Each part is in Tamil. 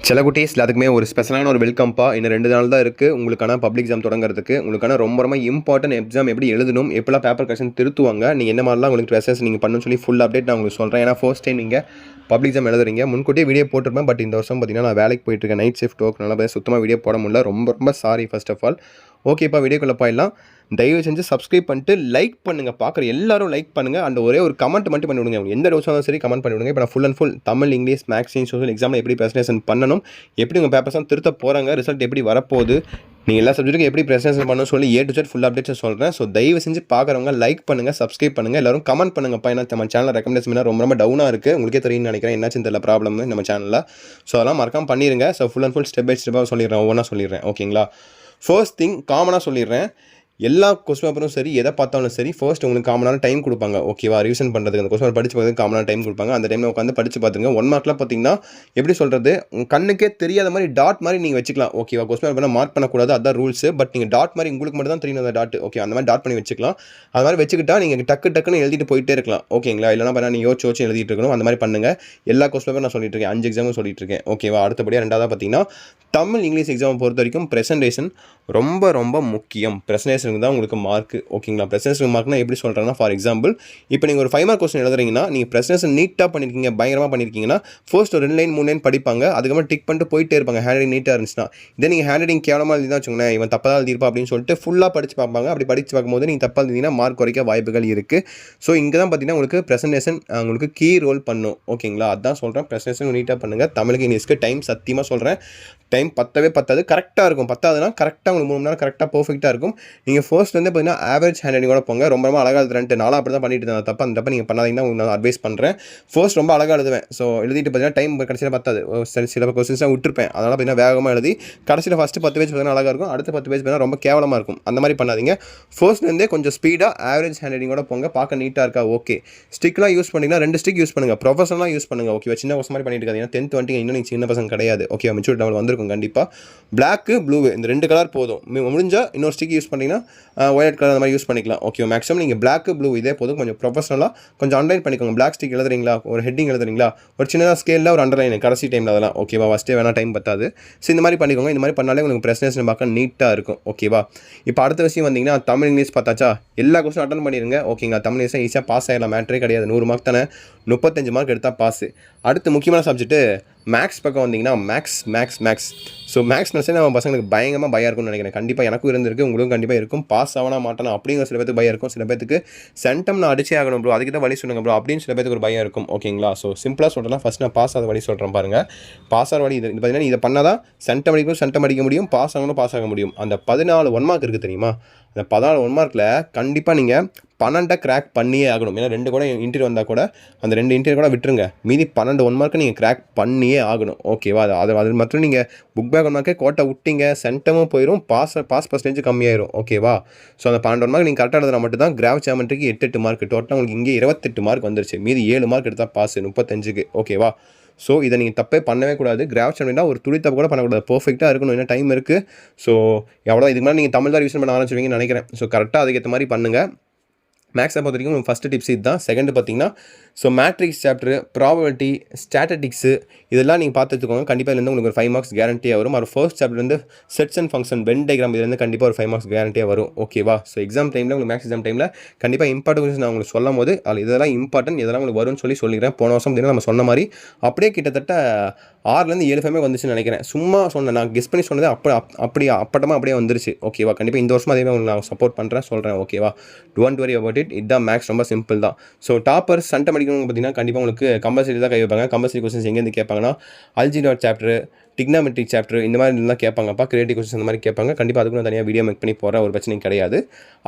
சில குட்டீஸ் எல்லாத்துக்குமே ஒரு ஸ்பெஷலான ஒரு வெல்கம்பா இன்னும் 2 நாள் தான் இருக்குது உங்களுக்கான பப்ளிக் எக்ஸாம் தொடங்குறதுக்கு. உங்களுக்கான ரொம்ப இம்பார்ட்டன்ட் எக்ஸாம் எப்படி எழுதணும், எப்படிலாம் பேப்பர் கரெக்ஷன் திருத்துவாங்க, நீங்கள் என்ன மாதிரிலாம் உங்களுக்கு ப்ரெசஸ் நீங்கள் பண்ணணும்னு சொல்லி ஃபுல் அப்டேட் நான் உங்களுக்கு சொல்கிறேன். ஏன்னா ஃபர்ஸ்ட் டைம் நீங்கள் பப்ளிக் எக்ஸாம் எழுதுறீங்க. முன்கூட்டியே வீடியோ போட்டிருப்பேன். பட் இந்த வருஷம் பார்த்தீங்கன்னா நான் வேலைக்கு போயிட்டுருக்கேன், நைட் ஷிஃப்ட் ஒர்க், நல்லா சுத்தமாக வீடியோ போட முடியல. ரொம்ப சாரி ஃபர்ஸ்ட் ஆஃப் ஆல். ஓகேப்பா, வீடியோக்குள்ளே போயிடலாம். தயவு செஞ்சு சப்ஸ்கிரைப் பண்ணிட்டு லைக் பண்ணுங்கள். பார்க்குற எல்லாரும் லைக் பண்ணுங்கள். அந்த ஒரே ஒரு கமெண்ட் மட்டும் பண்ணி விடுங்க. எந்த டவுட்ஸாக இருந்தாலும் சரி கமெண்ட் பண்ணி விடுங்க. இப்போ நான் full and full Tamil, English, maths, social எக்ஸாமில் எப்படி ப்ரெசன்டேஷன் பண்ணணும், எப்படி உங்கள் பேப்பர்ஸ்லாம் திருத்த போகிறாங்க, ரிசல்ட் எப்படி வரப்போகுது, நீங்கள் எல்லா சப்ஜெக்ட்டுக்கும் எப்படி ப்ரெசன்டேஷன் பண்ணணும்னு சொல்லி A to Z full updates சொல்கிறேன். ஸோ தயவு செஞ்சு பார்க்குறவங்க லைக் பண்ணுங்கள், சப்ஸ்கிரைப் பண்ணுங்கள், எல்லாரும் கமெண்ட் பண்ணுங்கப்பா. ஏன்னா நம்ம சேனல் ரெக்கமெண்டேஷன் ரொம்ப டவுனாக இருக்குது. உங்களுக்கே தெரியும்னு நினைக்கிறேன் என்னாச்சுன்னு தெரியல ப்ராப்ளம் நம்ம சேனலில். ஸோ அதெல்லாம் மறக்காம பண்ணிடுங்க. So full and full step by ஸ்டெப்பாக சொல்லிடுறேன், ஒவ்வொன்றா சொல்லிடுறேன். ஓகேங்களா? ஃபர்ஸ்ட் திங் காமனாக சொல்லிடுறேன். எல்லா கொஸ்டின் பேப்பரும் சரி, எதை பார்த்தாலும் சரி, ஃபர்ஸ்ட் உங்களுக்கு காமனான டைம் கொடுப்பாங்க. ஓகேவா? ரிவிஷன் பண்ணுறதுக்கு அந்த கொஸ்டின் படிச்சு பார்த்து காமனான டைம் கொடுப்பாங்க. அந்த டைமில் உட்காந்து படிச்சு பார்த்துங்க. 1 மார்க்லாம் பார்த்தீங்கன்னா எப்படி சொல்கிறது, உங்கள் கண்ணுக்கே தெரியாத மாதிரி டாட் மாதிரி நீங்கள் வச்சுக்கலாம். ஓகேவா? கொஸ்டின் பேப்பர் மார்க் பண்ணக்கூடாது, அதுதான் ரூல்ஸ். பட் நீங்கள் டாட் மாதிரி உங்களுக்கு மட்டும் தான் தெரியும் அந்த டாட். ஓகே, அந்த மாதிரி டாட் பண்ணி வச்சுக்கலாம். அது மாதிரி வச்சுக்கிட்டா நீங்கள் டக்குன்னு எழுதிட்டு போயிட்டே இருக்கலாம். ஓகேங்களா? இல்லைனா பண்ணால் நீங்கள் யோசிச்சு எழுதிட்டு இருக்கணும். அந்த மாதிரி பண்ணுங்கள். எல்லா கொஸ்டின் பேப்பர் நான் சொல்லிட்டு இருக்கேன், 5 எக்ஸாமும் சொல்லிட்டு இருக்கேன். ஓகேவா? அடுத்தபடியாக ரெண்டாவது பார்த்தீங்கன்னா தமிழ், இங்கிலீஷ் எக்ஸாம் பொறுத்த வரைக்கும் ப்ரெசன்டேஷன் ரொம்ப முக்கியம். ப்ரெசன்டேஷனுக்கு தான் உங்களுக்கு மார்க். ஓகேங்களா? ப்ரெசன்டேஷன் மார்க்னா எப்படி சொல்கிறேன்னா, ஃபார் எக்ஸாம்பிள் இப்போ நீங்கள் ஒரு 5 மார்க் கொஸ்டின் எழுதுறீங்கன்னா, நீங்கள் ப்ரெசன்டேஷன் நீட்டாக பண்ணியிருக்கீங்க, பயங்கரமாக பண்ணியிருக்கீங்கன்னா, ஃபர்ஸ்ட் ஒரு 2 லைன் 3 லைன் படிப்பாங்க. அதுக்கப்புறம் டிக் பண்ணிட்டு போயிட்டே இருப்பாங்க. ஹேண்ட் ரைட்டிங் நீட்டாக இருந்துச்சுன்னா. இதே நீங்கள் ஹேண்ட் ரைட்டிங் கேவலமாக எழுதி தான் வச்சுக்கோங்களேன், இவன் தப்பாக தான் எழுதியிருப்பா அப்படின்னு சொல்லிட்டு ஃபுல்லாக படித்து பார்ப்பாங்க. அப்படி படித்து பார்க்கும்போது நீங்கள் தப்பாக எழுதிங்கன்னா மார்க் குறைக்க வாய்ப்புகள் இருக்குது. ஸோ இங்கே தான் பார்த்தீங்கன்னா உங்களுக்கு ப்ரெசன்டேஷன் உங்களுக்கு கீ ரோல் பண்ணும். ஓகேங்களா? அதான் சொல்கிறேன், ப்ரெசன்டேஷன் நீட்டாக பண்ணுங்கள். தமிழுக்கு இங்கிலீஷ்க்கு டைம் சத்தியமாக சொல்கிறேன், டைம் பத்தாது, கரெக்டாக இருக்கும். பத்தாதுன்னா கரெக்டாக உங்களுக்கு 3 மணி நேரம் கரெக்டாக பர்ஃபெக்டாக இருக்கும். நீங்கள் ஃபர்ஸ்ட் வந்து பார்த்தீங்கன்னா ஆவரேஜ் ஹேண்ட் ரைட்டிங்கோட போங்க. ரொம்ப அழகாக எழுதுறேன்ட்டு நானும் அப்படி தான் பண்ணிட்டு இருந்தேன். தப்பு அந்த தப்பை நீங்கள் பண்ணாதீங்கன்னா உங்களுக்கு நான் அட்வைஸ் பண்ணுறேன். ஃபர்ஸ்ட் ரொம்ப அழகாக எழுதுவேன். ஸோ எழுதிட்டு பார்த்தீங்கன்னா டைம் கடைசியில் பத்தாது. சில கொஸ்டின்ஸாக விட்டுருப்பேன். அதனால் பார்த்தீங்கன்னா வேகமாக எழுதி கடைசியில் ஃபஸ்ட்டு 10 பேஜ் பார்த்தீங்கன்னா அழகாக இருக்கும், அடுத்த 10 பேஜ் பார்த்தீங்கன்னா ரொம்ப கேவலமாக இருக்கும். அந்த மாதிரி பண்ணாதீங்க. ஃபர்ஸ்ட்லேருந்தே கொஞ்சம் ஸ்பீடாக ஆவரேஜ் ஹேண்ட் ரைட்டிங்கோட போங்க. பார்க்க நீட்டாக இருக்கா? ஓகே. ஸ்டிக்லாம் யூஸ் பண்ணிங்கன்னா 2 ஸ்டிக் யூஸ் பண்ணுங்கள். ப்ரொஃபஷனலாக யூஸ் பண்ணுங்கள். ஓகே, சின்ன கொஸ்டின் மாதிரி பண்ணிட்டு இருக்காங்க. 10th வந்துட்டு இன்னும் நீங்கள் சின்ன பசங்க கிடையாது. ஓகே, மெச்சூரிட்டி லெவல் வந்திருக்கும் கண்டிப்பாக. பிளாக்கு, ப்ளூ இந்த 2 கலர் போதும். முடிஞ்சால் இன்னொரு ஸ்டிக் யூஸ் பண்ணிங்கன்னா ஒயிட் கலர் அந்த மாதிரி யூஸ் பண்ணிக்கலாம். ஓகே, மேக்ஸிமம் நீங்கள் பிளாக்கு, ப்ளூ இதே போதும். கொஞ்சம் ப்ரொஃபஷனலாக கொஞ்சம் அண்டர்லைன் பண்ணிக்கோங்க. பிளாக் ஸ்டிக் எழுதுறீங்களா, ஒரு ஹெட்டிங் எழுதுறீங்களா, ஒரு சின்னதாக ஸ்கேலில் ஒரு அண்டர்லைன் கடைசி டைமில் அதெல்லாம். ஓகேவா? ஃபஸ்ட்டே வேணால் டைம் பத்தாது. ஸோ இந்த மாதிரி பண்ணிக்கோங்க. இந்த மாதிரி பண்ணாலே உங்களுக்கு ப்ரெசன்டேஷன் பார்க்க நீட்டாக இருக்கும். ஓகேவா? இப்போ அடுத்த விஷயம் வந்தீங்கன்னா தமிழ், இங்கிலீஷ் பார்த்தாச்சா? எல்லா கொஸ்டின் அட்டன் பண்ணிடுங்க. ஓகேங்களா? தமிழ் இங்கிலீஷ் ஈஸியாக பாஸ் ஆகிடலாம், மேட்ரே கிடையாது. 100 மார்க் தானே, 35 மார்க் எடுத்தால் பாஸு. அடுத்து முக்கியமான சப்ஜெக்ட்டு மேக்ஸ் பக்கம் வந்தீங்கன்னா மேக்ஸ். ஸோ மேக்ஸ் நம்ம பசங்களுக்கு பயங்கரமாக பயம் இருக்கும்னு நினைக்கிறேன். கண்டிப்பாக எனக்கும் இருந்திருக்கு, உங்களுக்கும் கண்டிப்பாக இருக்கும். பாஸ் ஆகனா மாட்டானா அப்படிங்கிற சில பேருக்கு பயம் இருக்கும். சில பேருக்கு சென்டம் நான் அடிச்சே ஆகணும் ப்ரோ, அதுக்கு தான் வழி சொல்லுங்க ப்ரோ அப்படின்னு சில பேருக்கு ஒரு பயம் இருக்கும். ஓகேங்களா? ஸோ சிம்பிளாக சொல்கிறேன்னா ஃபஸ்ட் நான் பாஸ் ஆகிற வழி சொல்கிறேன் பாருங்கள். பாஸ் ஆகிற வழி இது பார்த்தீங்கன்னா இதை பண்ணால் தான் சென்டம் அடிக்க முடியும், பாஸ் ஆக முடியும். அந்த 14 1 மார்க் இருக்குது தெரியுமா? அந்த 14 1 மார்க்கில் கண்டிப்பாக நீங்கள் 12 கிராக் பண்ணியே ஆகணும். ஏன்னா 2 கூட இன்டீரியர் வந்தால் கூட அந்த 2 இன்டீரியர் கூட விட்டுருங்க. மீதி 12 1 மார்க்கு நீங்கள் கிராக் பண்ணியே ஆகணும். ஓகேவா? அது மட்டும் நீங்கள் புக் பேக் 1 மார்க்கே கோட்டை விட்டீங்க, சென்டமும் போயிடும், பாஸ் பர்சன்டேஜ் கம்மியாயிரும். ஓகேவா? ஸோ அந்த 12 1 மார்க் நீங்கள் கரெக்டாக எழுதுனா மட்டும் தான். கிராஃப் ஜியோமெட்ரிக்கு 8 மார்க் டோட்டலாக உங்களுக்கு இங்கே 28 மார்க் வந்துருச்சு. மீதி 7 மார்க் எடுத்தால் பாஸ் 35க்கு. ஓகேவா? ஸோ இதை நீங்கள் தப்பே பண்ணவே கூடாது. கிராஃப் ஜியோமெட்ரினா ஒரு துளி தப்பு கூட பண்ணக்கூடாது, பர்ஃபெக்டாக இருக்கணும். என்ன டைம் இருக்குது. ஸோ எவ்வளோ இதுக்கு மேலே நீங்கள் தமிழ் தான் ரிவிஷன் பண்ண ஆரம்பிச்சுவீங்கன்னு நினைக்கிறேன். ஸோ கரெக்டாக அதுக்கேற்ற மாதிரி பண்ணுங்கள். மேக்ஸை பொறுத்த வரைக்கும் ஃபஸ்ட்டு டிப்ஸ் இது தான். செகண்டு பார்த்தீங்கன்னா so matrix chapter, probability, statics இதெல்லாம் நீங்கள் பார்த்து வச்சுக்கோங்க. கண்டிப்பாக இதுலேருந்து உங்களுக்கு ஒரு 5 மார்க்ஸ் கேரண்டியாக வரும். ஒரு ஃபர்ஸ்ட் சாப்டர்லேருந்து sets and function, Venn diagram இதுலேருந்து கண்டிப்பாக ஒரு 5 மார்க்ஸ் கேரண்டியாக வரும். ஓகேவா? ஸோ எக்ஸாம் டைமில் உங்களுக்கு மேக்ஸ் எக்ஸாம் டைமில் கண்டிப்பாக இம்பார்ட்டன்ஸ் நான் உங்களுக்கு சொல்லும் போது அதில் இதெல்லாம் இம்பார்ட்டன்ட், இதெல்லாம் உங்களுக்கு வரும்னு சொல்லிக்கிறேன். போன வருஷம் பார்த்தீங்கன்னா நம்ம சொன்ன மாதிரி அப்படியே கிட்டத்தட்ட 6லேருந்து 7 ஃபைமே வந்துச்சுன்னு நினைக்கிறேன். சும்மா சொன்னேன், நான் கெஸ் பண்ணி சொன்னது அப்படியே வந்துருச்சு. ஓகேவா? கண்டிப்பாக இந்த வருஷம் அதே மாதிரி நான் சப்போர்ட் பண்ணுறேன், சொல்கிறேன். ஓகேவா? Don't worry about it. இதுதான் மேக்ஸ், ரொம்ப சிம்பிள் தான். ஸோ டாப்பர் சென்டம் அடிக்கணும் பார்த்தீங்கன்னா கண்டிப்பாக உங்களுக்கு கம்பல்சரி தான் கை வைப்பாங்க. கம்பல்சரி கொஸ்டின்ஸ் எங்கேருந்து கேட்பாங்கன்னா அல்ஜிப்ரா சாப்டர், டிக்னாமெட்ரிக் சாப்டர் இந்த மாதிரி எல்லாம் கேட்பாங்கப்பா. கிரியேட்டிவ் கொஸ்டின்ஸ் இந்த மாதிரி கேட்பாங்க. கண்டிப்பாக அதுக்கு நான் தனியாக வீடியோ மேக் பண்ணி போகிற ஒரு பிரச்சனையும் கிடையாது.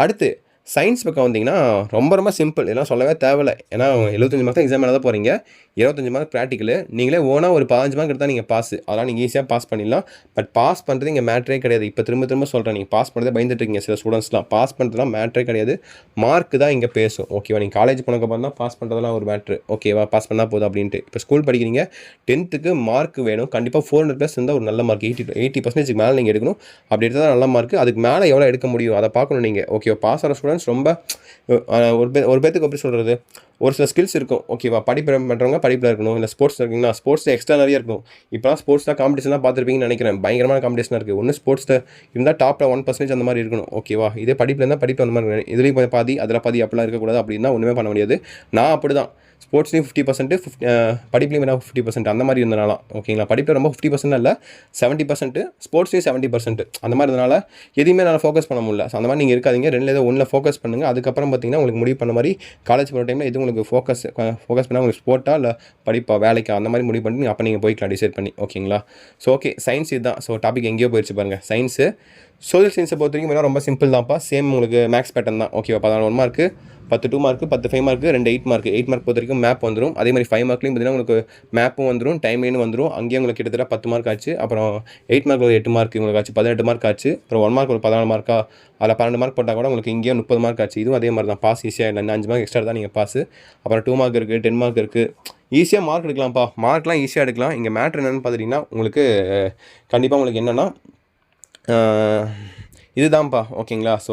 அடுத்து சயின்ஸ் பக்கம் வந்தீங்கன்னா ரொம்ப சிம்பிள், இதெல்லாம் சொல்லவே தேவையில்லை. ஏன்னா 75 மார்க் தான் எக்ஸாம் எழுத போகிறீங்க, 25 மார்க் ப்ராக்டிக்கலு. நீங்களே ஓனாக ஒரு 15 மார்க் எடுத்தால் நீங்கள் பாஸ், அதெல்லாம் நீங்கள் ஈஸியாக பாஸ் பண்ணிடலாம். பட் பாஸ் பண்ணுறது இங்கே மேட்ரே கிடையாது. இப்போ திரும்ப சொல்கிறேன், நீங்கள் பாஸ் பண்ணுறதே பயந்துட்டு இருக்கீங்க சில ஸ்டூடெண்ட்ஸ்லாம். பாஸ் பண்ணுறதுலாம் மேட்ரே கிடையாது, மார்க்கு தான் இங்கே பேசும். ஓகேவா? நீங்கள் காலேஜ் போனதுக்கப்புறம் தான் பாஸ் பண்ணுறதுலாம் ஒரு மேட்ரு. ஓகேவா? பாஸ் பண்ணால் போதும் அப்படின்ட்டு. இப்போ ஸ்கூல் படிக்கிறீங்க, 10th மார்க் வேணும். கண்டிப்பாக 400+ இருந்தால் ஒரு நல்ல மார்க், 80% மேலே நீங்கள் எடுக்கணும். அப்படி எடுத்தால் தான் நல்ல மார்க். அதுக்கு மேலே எவ்வளோ எடுக்க முடியும் அதை பார்க்கணும் நீங்கள். ஓகேவா? பாஸ் ஆகிற ஸ்டூடெண்ட்ஸ் ரொம்ப ஒரு பேத்துக்கு எப்படி சொல்கிறது, ஒரு சில ஸ்கில்ஸ் இருக்கும். ஓகேவா? படிப்பு பண்ணுறவங்க படிப்பில் இருக்கணும். இல்லை ஸ்போர்ட்ஸ் இருக்கீங்கன்னா ஸ்போர்ட்ஸ் எக்ஸ்ட்ரா நிறைய இருக்கும். இப்போலாம் ஸ்போர்ட்ஸில் காம்படிஷன்லாம் பார்த்துருப்பீங்கன்னு நினைக்கிறேன். பயங்கரமான காம்படிஷனாக இருக்குது. ஒன்று ஸ்போர்ட்ஸில் இருந்தால் டாப்பில் 1% அந்த மாதிரி இருக்கணும். ஓகேவா? இதே படிப்பில் இருந்தால் படிப்பு அந்த மாதிரி இதுலேயும் பாதி அதில் பாதி அப்படிலாம் இருக்கக்கூடாது. அப்படின்னா ஒன்றுமே பண்ண முடியாது. நான் அப்படி தான் ஸ்போர்ட்ஸ்லேயும் 50%, படிப்புலையும் வேணா 50% அந்த மாதிரி இருந்தனால. ஓகேங்களா? படிப்பில் ரொம்ப 50% இல்லை, 70%, ஸ்போர்ட்ஸ்லேயும் 70% அந்த மாதிரி இருந்தனால எதையுமே நான் ஃபோக்கஸ் பண்ண முடியல. ஸோ அந்த மாதிரி நீங்கள் இருக்காதீங்க. 2ல் ஏதோ ஒன்றில் ஃபோக்கஸ் பண்ணுங்கள். அதுக்கப்புறம் பார்த்தீங்கன்னா உங்களுக்கு முடிவு பண்ண மாதிரி காலேஜ் போகிற டைமில் எது உங்களுக்கு ஃபோக்கஸ் பண்ணால் உங்களுக்கு ஸ்போர்ட்டா இல்லை படிப்பா வேலைக்கா அந்த மாதிரி முடிவு பண்ணி அப்போ நீங்கள் போய்க்கலாம் டிசைட் பண்ணி. ஓகேங்களா? ஸோ ஓகே, சயின்ஸ் இதுதான். ஸோ டாபிக் எங்கேயோ போயிடுச்சு பாருங்கள். சயின்ஸு சோஷியல் சயின்ஸை பொறுத்த வரைக்கும் வேணால் ரொம்ப சிம்பிள் தான்ப்பா. சேம் உங்களுக்கு மேக்ஸ் பேட்டர்ன் தான். ஓகேவா? 14 mark, 10 2 mark, 10 5 mark, 2 8 mark. 8 mark பொறுத்த வரைக்கும் மேப் வந்துடும். அதே மாதிரி 5 மார்க்லையும் பார்த்தீங்கன்னா உங்களுக்கு மேப்பும் வந்துடும், டைம் லைனும் வந்துடும். அங்கேயும் உங்களுக்கு கிட்டத்தட்ட 10 மார்க் ஆச்சு. அப்புறம் 8 மார்க் ஒரு 8 மார்க் உங்களுக்கு ஆச்சு, 18 மார்க் ஆச்சு. அப்புறம் 1 மார்க் ஒரு 14 மார்க்கா, அதில் 12 மார்க் போட்டால் கூட உங்களுக்கு இங்கேயும் 30 மார்க் ஆச்சு. இதுவும் அதே மாதிரி தான். பாஸ் ஈஸியாக இல்லை, 5 மார்க் எக்ஸ்ட்ரா தான் நீங்கள் பாஸ். அப்புறம் 2 மார்க் இருக்குது, 10 மார்க் இருக்குது. ஈஸியாக மார்க் எடுக்கலாம்ப்பா. மார்க்லாம் ஈஸியாக எடுக்கலாம். இங்கே மேட்ரு என்னென்னு பார்த்துட்டிங்கன்னா உங்களுக்கு கண்டிப்பாக உங்களுக்கு என்னென்னா இதுதான்ப்பா. ஓகேங்களா? ஸோ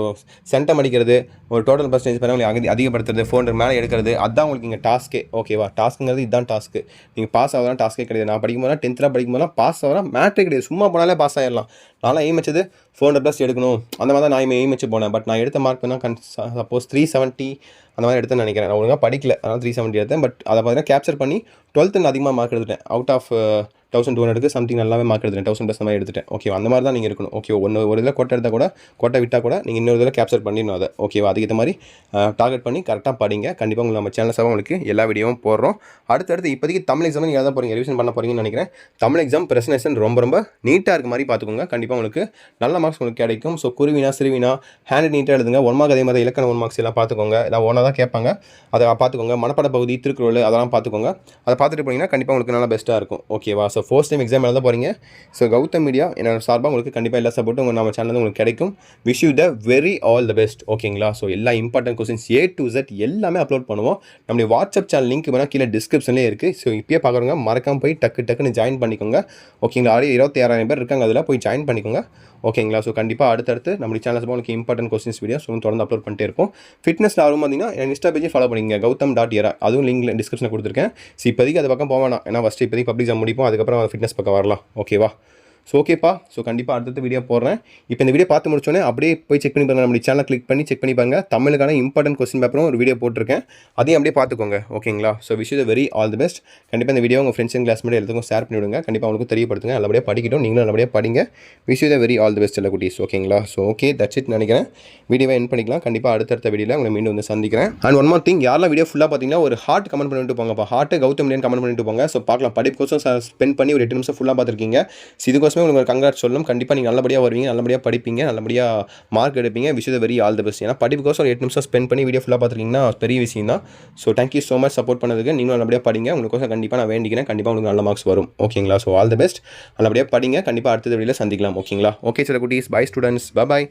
சென்டம் அடிக்கிறது, ஒரு டோட்டல் பர்சன்டேஜ் பண்ண உங்களுக்கு அதிகப்படுத்துறது, 400 மேலே எடுக்கிறது, அதுதான் உங்களுக்கு இங்கே டாஸ்க்கே. ஓகேவா? டாஸ்க்குங்கிறது இதுதான் டாஸ்க்கு. நீங்கள் பாஸ் ஆகலாம் டாஸ்க்கே கிடையாது. நான் படிக்கும்போது 10th படிக்கும்போது பாஸ் ஆகலாம் மேட்ரே கிடையாது. சும்மா போனாலே பாஸ் ஆகிடலாம். நான்லாம் எய்ம் வச்சது 400+ எடுக்கணும் அந்த மாதிரி தான் நான் எய்ம் வச்சு போனேன். பட் நான் எடுத்த மார்க் வேணால் சப்போஸ் 370 அந்த மாதிரி எடுத்தேன்னு நினைக்கிறேன். நான் ஒழுங்காக படிக்கல, அதனால் 370 எடுத்தேன். பட் அதை பார்த்தீங்கன்னா கேப்சர் பண்ணி 12th அதிகமாக மார்க் எடுத்துட்டேன். அவுட் ஆஃப் 1200 சம்திங் நல்லாவே மார்க் எடுத்துட்டேன். 1000+ அந்த மாதிரி எடுத்துட்டேன். ஓகேவா? அந்த மாதிரி தான் நீங்கள் இருக்கணும். ஓகே, ஒரு இதில் கோட்டை எடுத்தால் கூட, கோட்டை விட்டால் கூட நீங்கள் இன்னொரு இதில் கேப்சர் பண்ணிடணும் அதை. ஓகேவா? அதுக்கேற்ற மாதிரி டார்கெட் பண்ணி கரெக்டாக படிங்க. கண்டிப்பாக உங்களுக்கு நம்ம சேனல் சார்பாக உங்களுக்கு எல்லா வீடியோவும் போடுறோம். அடுத்தடுத்து இப்போதைக்கு தமிழ் எக்ஸாம் நீங்கள் எழுத போகிறீங்க, ரிவிஷன் பண்ண போகிறீங்கன்னு நினைக்கிறேன். தமிழ் எக்ஸாம் ப்ரெசன்டேஷன் ரொம்ப நீட்டாக இருக்க மாதிரி பார்த்துக்கோங்க. கண்டிப்பாக உங்களுக்கு நல்ல மார்க்ஸ் உங்களுக்கு கிடைக்கும். ஸோ குருவினா சிறுவினா ஹேண்ட் நீட்டாக எழுதுங்க. 1 மார்க் அதே மாதிரி இலக்கண 1 மார்க்ஸ் எல்லாம் பார்த்துக்கோங்க. எல்லாம் ஒன்றா தான் கேட்பாங்க, அதை பார்த்துக்கோங்க. மனப்பாட பகுதி, திருக்குறள் அதெல்லாம் பார்த்துக்கோங்க. அதை பார்த்துட்டு போனீங்கன்னா கண்டிப்பாக உங்களுக்கு நல்லா பெஸ்ட்டாக இருக்கும். ஓகேவா? ஸோ ஃபர்ஸ்ட் டைம் எக்ஸாம் எழுத போகிறீங்க. ஸோ கௌதம் மீடியா என்னோட சார்பாக உங்களுக்கு கண்டிப்பாக எல்லா சப்போர்ட்டும் நம்ம சேனலில் உங்களுக்கு கிடைக்கும். Wish you the very all the best. ஓகேங்களா? ஸோ எல்லா important questions A to Z எல்லாமே அப்லோட் பண்ணுவோம். நம்மளுடைய வாட்ஸ்அப் சேனல் லிங்க் வேணால் கீழே டிஸ்கிரிப்ஷன்லேயே இருக்குது. ஸோ இப்போயே பார்க்குறவங்க மறக்காமல் போய் டக்குன்னு ஜாயின் பண்ணிக்கோங்க. ஓகேங்களா? ஆல்ரெடி 26,000 பேர் இருக்காங்க, அதில் போய் ஜாயின் பண்ணிக்கோங்க. ஓகேங்களா? ஸோ கண்டிப்பாக அடுத்தடுத்து நம்ம சேனல்ஸ் உங்களுக்கு இம்பார்ட்டன்ட் கொஸ்டின்ஸ் வீடியோஸ் தொடர்ந்து அப்லோட் பண்ணிட்டே இருப்போம். ஃபிட்னஸ் ஆகும் பார்த்தீங்கன்னா என் இன்ஸ்டா பேஜை ஃபாலோ பண்ணிங்க, gautam.era. அதுவும் லிங்க் டிஸ்கிரிப்ஷனில் கொடுத்துருக்கேன். ஸோ இப்போதைக்கு அது பக்கம் போக வேணாம், ஏன்னா ஃபஸ்ட்டு இப்போதைக்கு பப்ளிக் எக்ஸாம் முடிப்போம், அதுக்கப்புறம் ஃபிட்னஸ் பக்கம் வரலாம். ஓகேவா? ஸோ ஓகேப்பா. ஸோ கண்டிப்பாக அடுத்த வீடியோ போடுறேன். இப்போ இந்த வீடியோ பார்த்து முடிச்சோன்னே அப்படியே போய் செக் பண்ணி பாருங்கள். நம்ம சேனல் கிளிக் பண்ணி செக் பண்ணி பாருங்க. தமிழுக்கான இம்பார்ட்டன்ட் கொஸ்டின் பேப்பரும் ஒரு வீடியோ போட்டிருக்கேன், அதையும் அப்படியே பார்த்துக்கோங்க. ஓகேங்களா? So wish you the very all the best. கண்டிப்பாக இந்த வீடியோ உங்கள் ஃப்ரெண்ட்ஸ் அண்ட் கிளாஸ்மேட் எல்லாத்துக்கும் ஷேர் பண்ணி விடுங்க. கண்டிப்பாக உங்களுக்கு தெரியப்படுத்துங்க. நல்லபடியாக படிக்கட்டும், நீங்களும் நல்லபடியாக படிங்க. Wish you the very all the best எல்லா குட்டீஸ். ஓகேங்களா? ஸோ ஓகே, தட்ஸ் இட் நினைக்கிறேன். வீடியோவை என் பண்ணிக்கலாம். கண்டிப்பாக அடுத்த வீடியோவில் உங்களை மீண்டும் வந்து சந்திக்கிறேன். அண்ட் ஒன் மோர் திங், யாரெல்லாம் வீடியோ ஃபுல்லாக பார்த்தீங்கன்னா ஒரு ஹார்ட் கமெண்ட் பண்ணிட்டு போங்கப்பா. ஹார்ட்டு கௌதம் மீடியா கமெண்ட் பண்ணிட்டு போங்க. ஸோ பார்க்கலாம், படிப்பு கோசம் ஸ்பெண்ட் பண்ணி ஒரு 8 நிமிஷம் ஃபுல்லாக பார்த்துருக்கீங்க. ஸோ இதுக்கோசமே உங்களுக்கு கங்க்ராட் சொல்லணும். கண்டிப்பாக நீங்கள் நல்லபடியாக வருவீங்க, நல்லபடியாக படிப்பீங்க, நல்லபடியாக மார்க் எடுப்பீங்க. Wish you the very all the best. ஏன்னா படிப்புக்கோசம் ஒரு 8 நிமிஷம் ஸ்பெண்ட் பண்ணி வீடியோ ஃபுல்லாக பார்த்துருக்கீங்கன்னா பெரிய விஷயம் தான். So thank you so much support பண்ணதுக்கு. நீங்களும் நல்லபடியாக படிங்க. உங்களுக்கோசம் கண்டிப்பாக நான் வேண்டிக்கிறேன். கண்டிப்பாக உங்களுக்கு நல்ல மார்க்ஸ் வரும். ஓகேங்களா? So all the best. நல்லபடியாக படிங்க. கண்டிப்பாக அடுத்த வீடியோவில் சந்திக்கலாம். ஓகேங்களா? ஓகே சில குட்டீஸ், பை ஸ்டூடெண்ட்ஸ், பை.